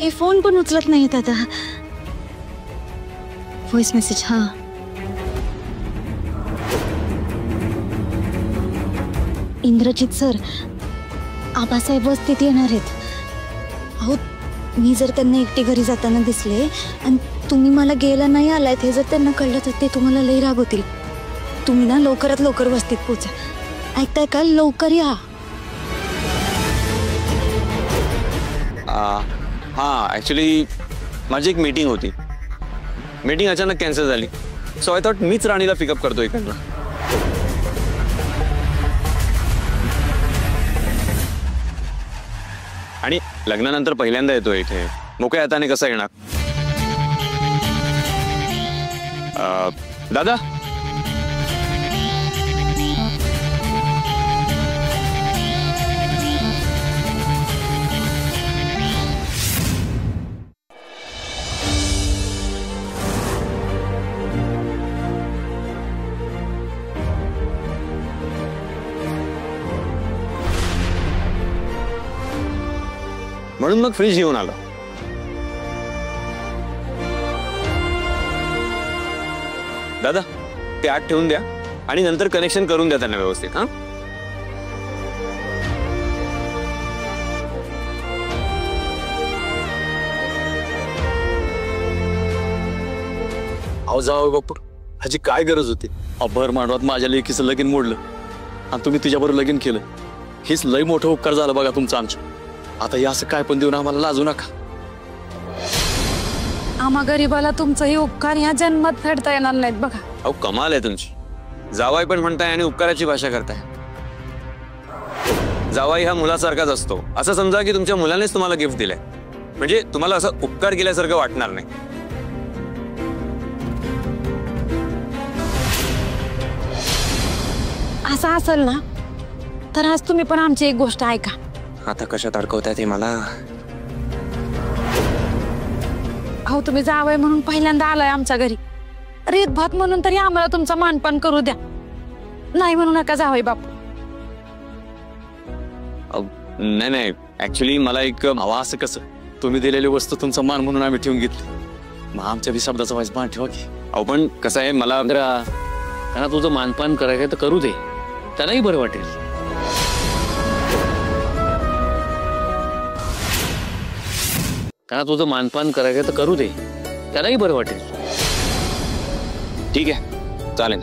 हे फोन पण उचलत नाहीत आता. Voice message. हा, इंद्रजित सर, आबासाहेब वस्तीत येणार आहेत. अहो, मी जर त्यांना एकटी घरी जाताना दिसले आणि तुम्ही मला गेला नाही आलात हे जर त्यांना कळलं तर ते तुम्हाला लई रागवतील. तुम्ही ना लवकरात लवकर वस्तीत पोचा. ऐकताय का? लवकर या. हाँ, ॲक्च्युली माझी एक मीटिंग होती. मीटिंग अचानक कॅन्सल झाली. सो आय थॉट मीच राणीला पिकअप करतो इकडनं. आणि लग्नानंतर पहिल्यांदा येतो इथे. मोकळ्या हाताने कसं येणार? दादा, म्हणून मग फ्रीज घेऊन आलो. दादा, ते आत ठेवून द्या आणि नंतर कनेक्शन करून द्या त्यांना व्यवस्थित. हा, अहो जाऊ बापू, ह्याची काय गरज होती? भर मांडवात माझ्या लेकीचं लगीन मोडलं आणि तुम्ही तिच्याबरोबर लगीन केलं. हेच लय मोठं उपकार झालं बघा तुमचं आमच्या. आता हे असं काय पण देऊन आम्हाला लाजू नका. आम्हा गरीबाला तुमचा हे उपकार या जन्मात फेडता येणार नाहीत बघा. अहो कमाल आहे तुमची. जावाई पण म्हणताय आणि उपकाराची भाषा करताय. जावाई हा मुलासारखाच असतो. असं समजा की तुमच्या मुलानेच तुम्हाला गिफ्ट दिलंय, म्हणजे तुम्हाला असं उपकार केल्यासारखं वाटणार नाही. असं असेल ना तर आज तुम्ही पण आमची एक गोष्ट ऐका. आता कशात अडकवताय ते मला? अहो, तुम्ही जावंय म्हणून पहिल्यांदा आलाय आमच्या घरी. रीत भात म्हणून तरी आम्हाला तुमचा मानपान करू द्या. नाही म्हणू नका जावई बापू. नाही नाही, ऍक्च्युली मला एक हवा. असं कसं? तुम्ही दिलेली वस्तू तुमचा मान म्हणून आम्ही ठेवून घेतली. मग आमच्या बी शब्दाचा वाईस मान ठेवा की. अहो पण कसं आहे, मला त्यांना तुझं मानपान करायचं तर करू दे, त्यांनाही बरं वाटेल. त्यांना तुझं मानपान करायचं तर करू दे, त्यांनाही बरं वाटेल. ठीक आहे, चालेल.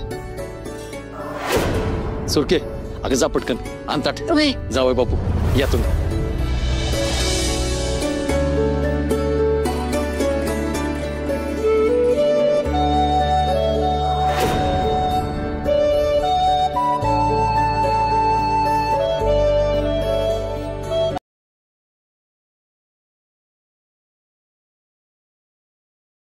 सुटके, अगं जा पटकन. आणतात जावई बापू, या तुम्ही.